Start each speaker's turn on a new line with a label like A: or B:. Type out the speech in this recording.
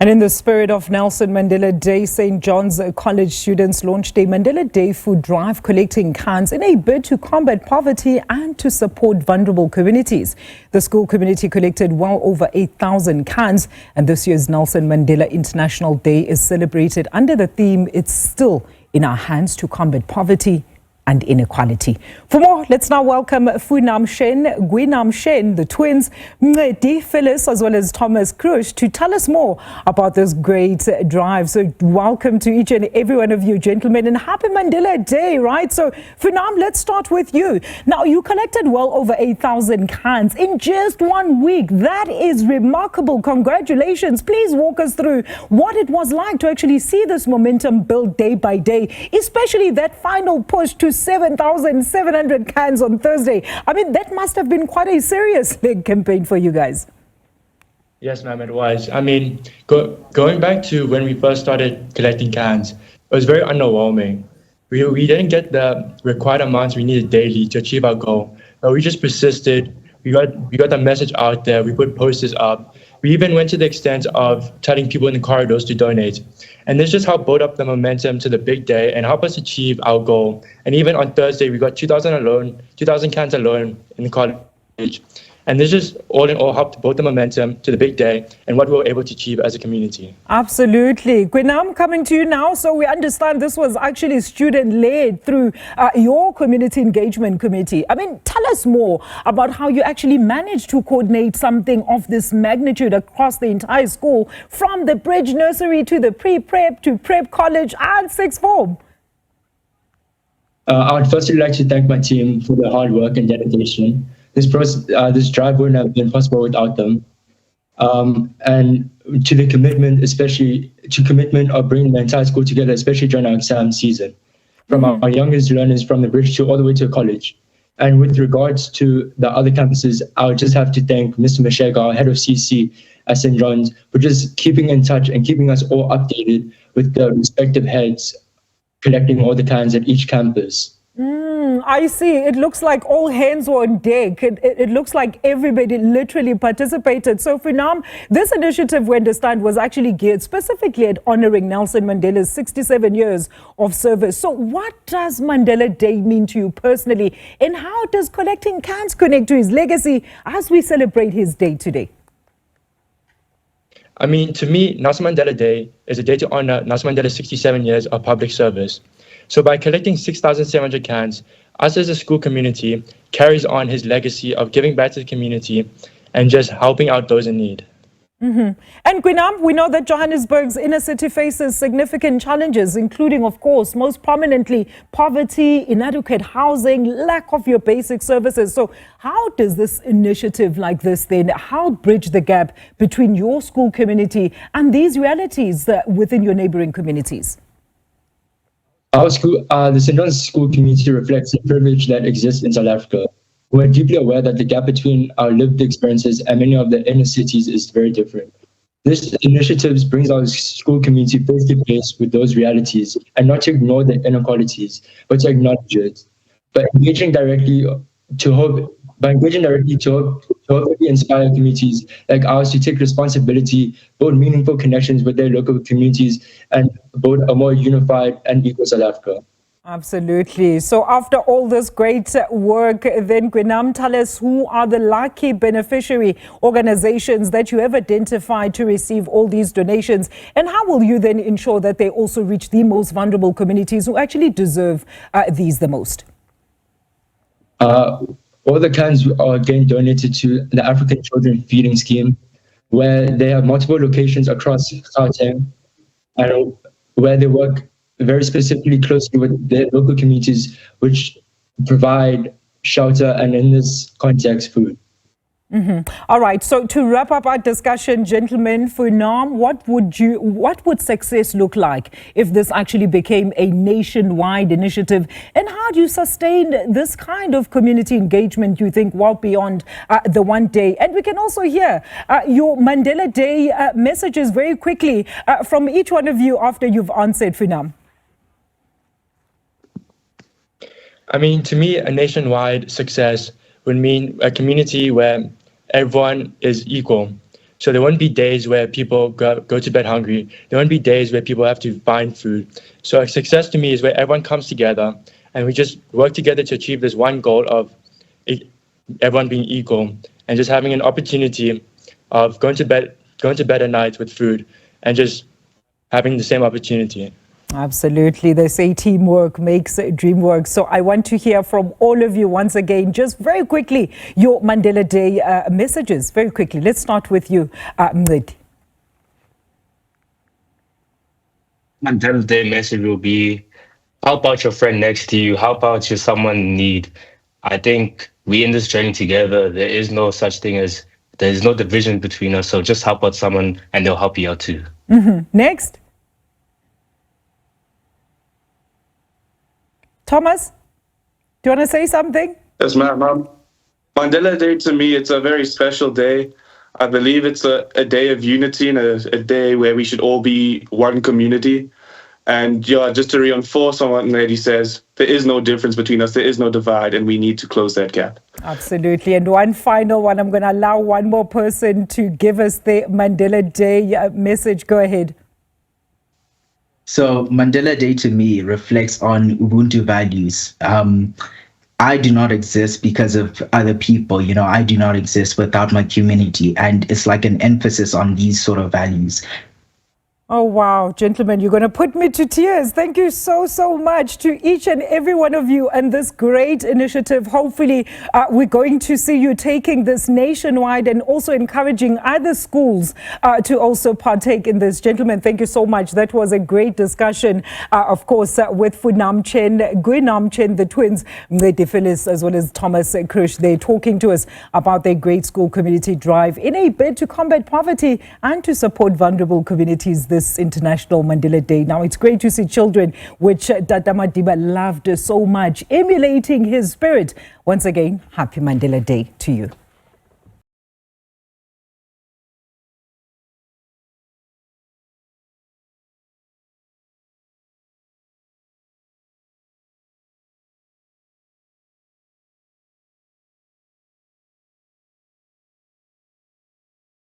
A: And in the spirit of Nelson Mandela Day, St. John's College students launched a Mandela Day Food Drive collecting cans in a bid to combat poverty and to support vulnerable communities. The school community collected well over 8,000 cans, and this year's Nelson Mandela International Day is celebrated under the theme, "It's still in our hands to combat poverty and inequality." For more, let's now welcome Fu-Nam Chen, Gui-Nam Chen, the twins, Mncedi, Fillis, as well as Kreusch, to tell us more about this great drive. So welcome to each and every one of you, gentlemen, and happy Mandela Day, right? So Fu-Nam, let's start with you. Now, you collected well over 8,000 cans in just 1 week. That is remarkable. Congratulations. Please walk us through what it was like to actually see this momentum build day by day, especially that final push to 7,700 cans on Thursday. I mean, that must have been quite a serious leg campaign for you guys.
B: Yes, ma'am, it was. I mean, going back to when we first started collecting cans, it was very underwhelming. We didn't get the required amounts we needed daily to achieve our goal, but we just persisted. We got the message out there. We put posters up. We even went to the extent of telling people in the corridors to donate. And this just helped build up the momentum to the big day and help us achieve our goal. And even on Thursday, we got 2,000 cans alone in the college. And this just all in all helped build the momentum to the big day and what we were able to achieve as a community.
A: Absolutely. Gui-Nam, coming to you now. So we understand this was actually student-led through your community engagement committee. I mean, tell us more about how you actually managed to coordinate something of this magnitude across the entire school, from the bridge nursery to the pre-prep to prep college and sixth form.
C: I would firstly like to thank my team for their hard work and dedication. This drive wouldn't have been possible without them. And to the commitment, especially to commitment of bringing the entire school together, especially during our exam season, from our youngest learners from the bridge to all the way to college. And with regards to the other campuses, I would just have to thank Mr. Mashega, our head of CC at St. John's, for just keeping in touch and keeping us all updated with the respective heads collecting all the cans at each campus.
A: I see. It looks like all hands were on deck. It looks like everybody literally participated. So, Fu-Nam, this initiative, we understand, was actually geared specifically at honoring Nelson Mandela's 67 years of service. So what does Mandela Day mean to you personally? And how does collecting cans connect to his legacy as we celebrate his day today?
B: I mean, to me, Nelson Mandela Day is a day to honor Nelson Mandela's 67 years of public service. So by collecting 6,700 cans, us as a school community carries on his legacy of giving back to the community and just helping out those in need.
A: And Gui-Nam, we know that Johannesburg's inner city faces significant challenges, including, of course, most prominently, poverty, inadequate housing, lack of your basic services. So how does this initiative like this then help bridge the gap between your school community and these realities within your neighboring communities?
C: Our school, the St. John's school community reflects the privilege that exists in South Africa. We're deeply aware that the gap between our lived experiences and many of the inner cities is very different. This initiative brings our school community face to face with those realities, and not to ignore the inequalities, but to acknowledge it. By engaging directly to hopefully inspire communities like ours to take responsibility, build meaningful connections with their local communities, and build a more unified and equal South Africa.
A: Absolutely. So after all this great work, then Gui-Nam, tell us, who are the lucky beneficiary organizations that you have identified to receive all these donations, and how will you then ensure that they also reach the most vulnerable communities who actually deserve these the most?
C: All the cans are getting donated to the African Children Feeding Scheme, where they have multiple locations across Gauteng, and where they work very specifically closely with their local communities, which provide shelter and, in this context, food.
A: All right. So to wrap up our discussion, gentlemen, Fu-Nam, what would success look like if this actually became a nationwide initiative? And how do you sustain this kind of community engagement, you think, well beyond the one day? And we can also hear your Mandela Day messages very quickly from each one of you after you've answered, Fu-Nam.
B: I mean, to me, a nationwide success would mean a community where everyone is equal. So there won't be days where people go to bed hungry. There won't be days where people have to find food. So success to me is where everyone comes together and we just work together to achieve this one goal of everyone being equal and just having an opportunity of going to bed at night with food and just having the same opportunity.
A: Absolutely. They say teamwork makes dream work. So I want to hear from all of you once again, just very quickly, your Mandela Day messages. Very quickly. Let's start with you, Mncedi.
D: Mandela Day message will be, help out your friend next to you, help out your someone in need. I think we in this journey together, there is no such thing as, there is no division between us. So just help out someone and they'll help you out too.
A: Next. Thomas, do you want to say something?
E: Yes, ma'am. Mandela Day, to me, it's a very special day. I believe it's a day of unity and a day where we should all be one community. And yeah, just to reinforce on what Mncedi says, there is no difference between us. There is no divide, and we need to close that gap.
A: Absolutely. And one final one, I'm going to allow one more person to give us the Mandela Day message. Go ahead.
F: So Mandela Day to me reflects on Ubuntu values. I do not exist because of other people. You know, I do not exist without my community. And it's like an emphasis on these sort of values.
A: Oh, wow. Gentlemen, you're going to put me to tears. Thank you so much to each and every one of you and this great initiative. Hopefully, we're going to see you taking this nationwide and also encouraging other schools to also partake in this. Gentlemen, thank you so much. That was a great discussion, of course, with Fu-Nam Chen, Gui-Nam Chen, the twins, Mncedi, Fillis, as well as Thomas Kreusch. They're talking to us about their great school community drive in a bid to combat poverty and to support vulnerable communities this International Mandela Day. Now, it's great to see children, which Tata Madiba loved so much, emulating his spirit. Once again, happy Mandela Day to you.